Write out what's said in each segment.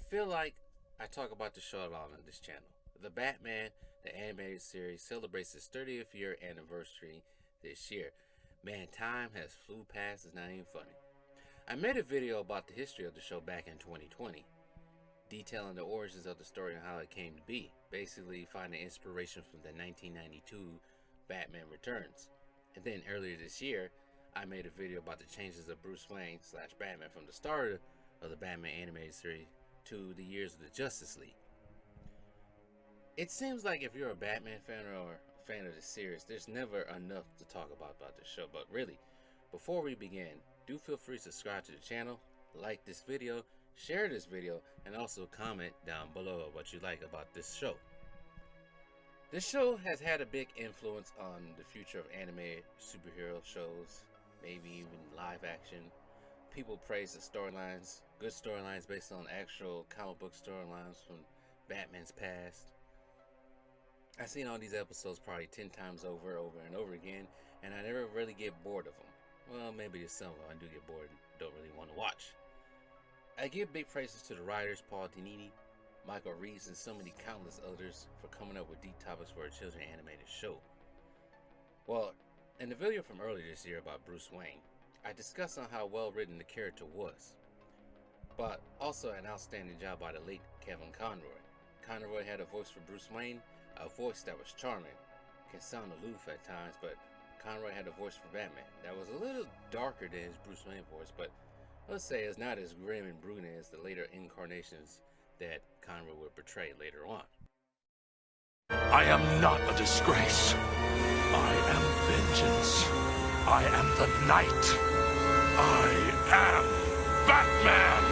feel like I talk about the show a lot on this channel. The Batman, the animated series, celebrates its 30th year anniversary this year. Man, time has flew past, it's not even funny. I made a video about the history of the show back in 2020, detailing the origins of the story and how it came to be, basically finding inspiration from the 1992 Batman Returns. And then earlier this year, I made a video about the changes of Bruce Wayne / Batman from the start of the Batman animated series to the years of the Justice League. It seems like if you're a Batman fan or a fan of the series, there's never enough to talk about this show. But really, before we begin, do feel free to subscribe to the channel, like this video, share this video, and also comment down below what you like about this show. This show has had a big influence on the future of animated superhero shows, maybe even live action. People praise the storylines, good storylines based on actual comic book storylines from Batman's past. I've seen all these episodes probably 10 times over and over again, and I never really get bored of them. Well, maybe there's some of them I do get bored and don't really want to watch. I give big praises to the writers Paul Dini, Michael Reeves, and so many countless others for coming up with deep topics for a children's animated show. Well, in the video from earlier this year about Bruce Wayne, I discussed on how well written the character was, but also an outstanding job by the late Kevin Conroy. Conroy had a voice for Bruce Wayne, a voice that was charming, can sound aloof at times, but Conroy had a voice for Batman that was a little darker than his Bruce Wayne voice, but let's say it's not as grim and brooding as the later incarnations that Conroy would portray later on. I am not a disgrace. I am vengeance. I am the night. I am Batman!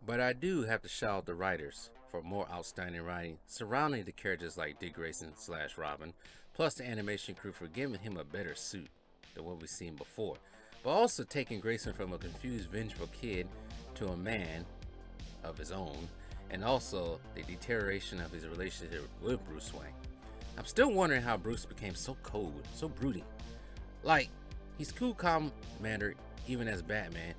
But I do have to shout out the writers for more outstanding writing surrounding the characters like Dick Grayson / Robin, plus the animation crew for giving him a better suit than what we've seen before, but also taking Grayson from a confused, vengeful kid to a man of his own, and also the deterioration of his relationship with Bruce Wayne. I'm still wondering how Bruce became so cold, so brooding. Like, he's cool, calm mannered even as Batman,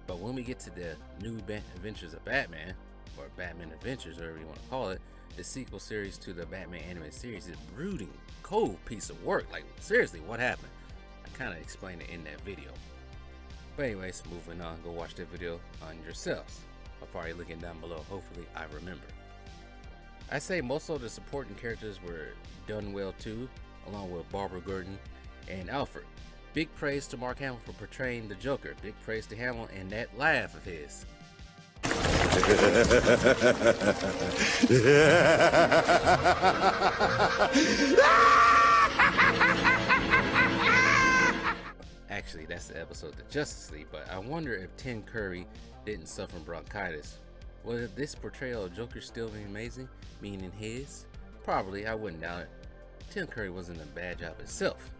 but when we get to the new adventures of Batman, or Batman Adventures, whatever you want to call it, the sequel series to the Batman animated series, is brooding, cold piece of work. Like, seriously, what happened? I kind of explained it in that video. But anyways, moving on, go watch that video on yourselves. I'll probably link it down below. Hopefully I remember. I say most of the supporting characters were done well too, along with Barbara Gordon and Alfred. Big praise to Mark Hamill for portraying the Joker. Big praise to Hamill and that laugh of his. Actually, that's the episode of the Justice League, but I wonder if Tim Curry didn't suffer from bronchitis. Will this portrayal of Joker still be amazing? Meaning his? Probably, I wouldn't doubt it. Tim Curry wasn't a bad job itself.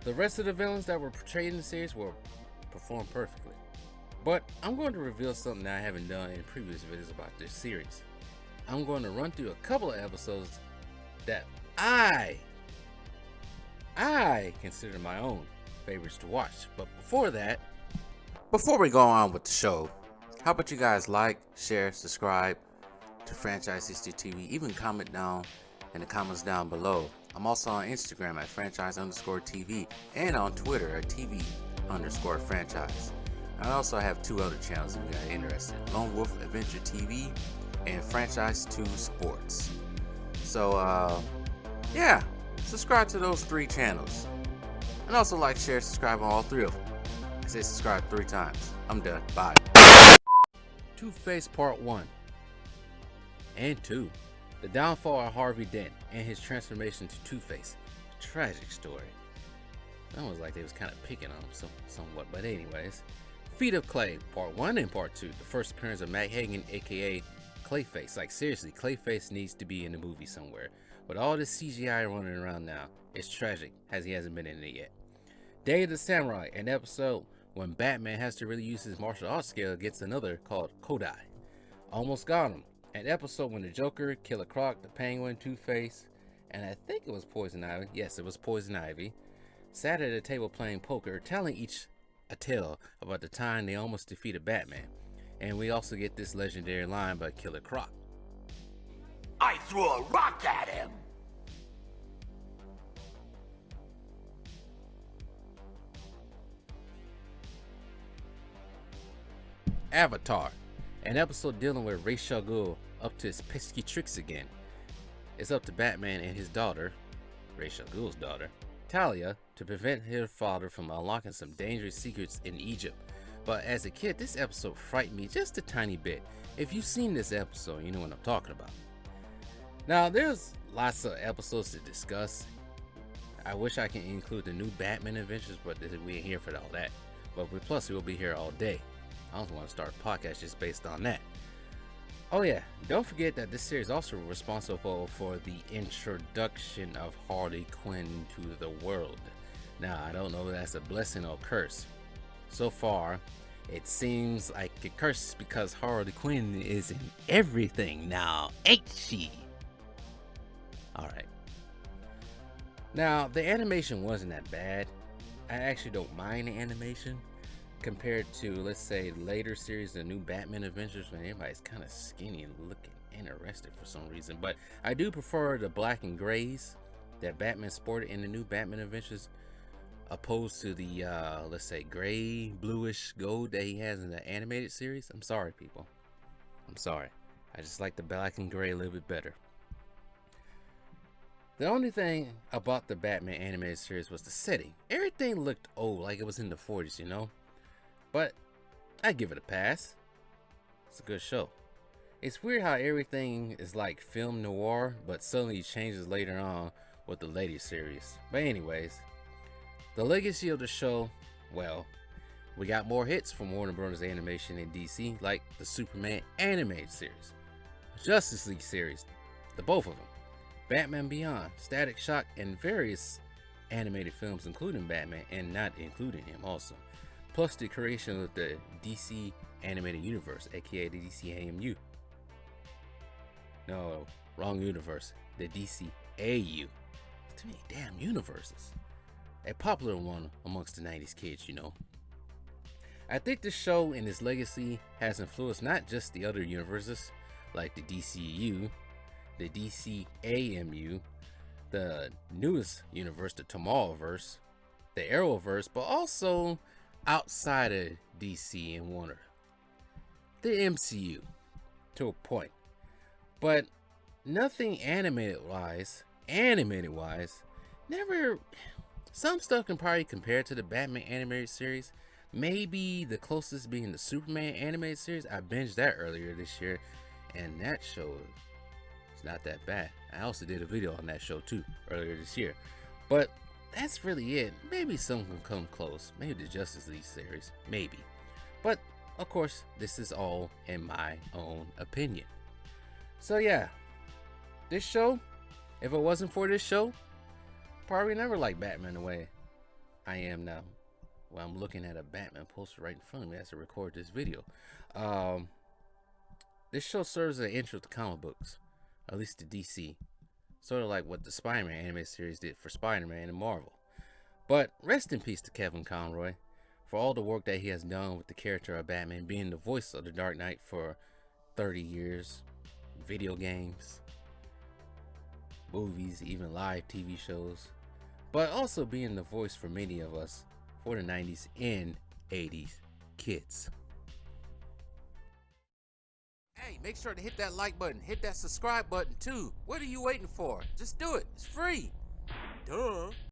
The rest of the villains that were portrayed in the series will perform perfectly. But I'm going to reveal something that I haven't done in previous videos about this series. I'm going to run through a couple of episodes that I consider my own favorites to watch. But before we go on with the show, how about you guys like, share, subscribe to Franchise History TV, even comment down in the comments down below. I'm also on Instagram at franchise_TV and on Twitter at TV_franchise. I also have two other channels if you guys are interested: Lone Wolf Adventure TV and Franchise 2 Sports. So yeah, subscribe to those three channels. And also like, share, subscribe on all three of them. I say subscribe 3 times. I'm done. Bye. Two-Face Part 1 and 2. The downfall of Harvey Dent and his transformation to Two-Face. Tragic story. Almost like they was kind of picking on him somewhat. But anyways. Feet of Clay Part 1 and Part 2. The first appearance of Matt Hagen, aka Clayface. Like, seriously, Clayface needs to be in the movie somewhere. With all this CGI running around now, it's tragic as he hasn't been in it yet. Day of the Samurai, an episode when Batman has to really use his martial arts skill against another called Kodai. Almost got him. An episode when the Joker, Killer Croc, the Penguin, Two-Face, and I think it was Poison Ivy. Yes, it was Poison Ivy. Sat at a table playing poker, telling each a tale about the time they almost defeated Batman. And we also get this legendary line by Killer Croc. I threw a rock at him! Avatar, an episode dealing with Ra's al Ghul up to his pesky tricks again. It's up to Batman and his daughter, Ra's al Ghul's daughter, Talia, to prevent her father from unlocking some dangerous secrets in Egypt. But as a kid, this episode frightened me just a tiny bit. If you've seen this episode, you know what I'm talking about. Now, there's lots of episodes to discuss. I wish I can include the new Batman adventures, but we ain't here for all that. But plus, we'll be here all day. I also want to start a podcast just based on that. Oh yeah, don't forget that this series is also responsible for the introduction of Harley Quinn to the world. Now, I don't know if that's a blessing or a curse. So far, it seems like a curse because Harley Quinn is in everything now, ain't she? Alright. Now, the animation wasn't that bad. I actually don't mind the animation compared to, let's say, later series, the new Batman Adventures, when everybody's kind of skinny and looking interested for some reason. But I do prefer the black and grays that Batman sported in the new Batman Adventures, opposed to the, let's say, gray, bluish gold that he has in the animated series. I'm sorry, people. I'm sorry. I just like the black and gray a little bit better. The only thing about the Batman animated series was the setting. Everything looked old, like it was in the 40s, you know? But I give it a pass. It's a good show. It's weird how everything is like film noir, but suddenly changes later on with the latest series. But anyways, the legacy of the show, well, we got more hits from Warner Bros. Animation and DC, like the Superman animated series, Justice League series, the both of them, Batman Beyond, Static Shock, and various animated films including Batman and not including him also. Plus the creation of the DC Animated Universe, aka the DCAMU. No, wrong universe. The DCAU. Too many damn universes. A popular one amongst the 90s kids, you know. I think this show and its legacy has influenced not just the other universes, like the DCU, the DCAMU, the newest universe, the Tomorrowverse, the Arrowverse, but also outside of DC and Warner, the MCU, to a point. But nothing animated wise, never. Some stuff can probably compare to the Batman animated series. Maybe the closest being the Superman animated series. I binged that earlier this year, and that show is not that bad. I also did a video on that show too earlier this year. But that's really it. Maybe some can come close. Maybe the Justice League series. Maybe. But, of course, this is all in my own opinion. So, yeah. This show, if it wasn't for this show, probably never liked Batman the way I am now. Well, I'm looking at a Batman poster right in front of me as I record this video. This show serves as an intro to comic books. At least to DC. Sort of like what the Spider-Man animated series did for Spider-Man and Marvel. But rest in peace to Kevin Conroy for all the work that he has done with the character of Batman, being the voice of the Dark Knight for 30 years, video games, movies, even live TV shows, but also being the voice for many of us for the 90s and 80s kids. Hey, make sure to hit that like button, hit that subscribe button too. What are you waiting for? Just do it. It's free. Duh.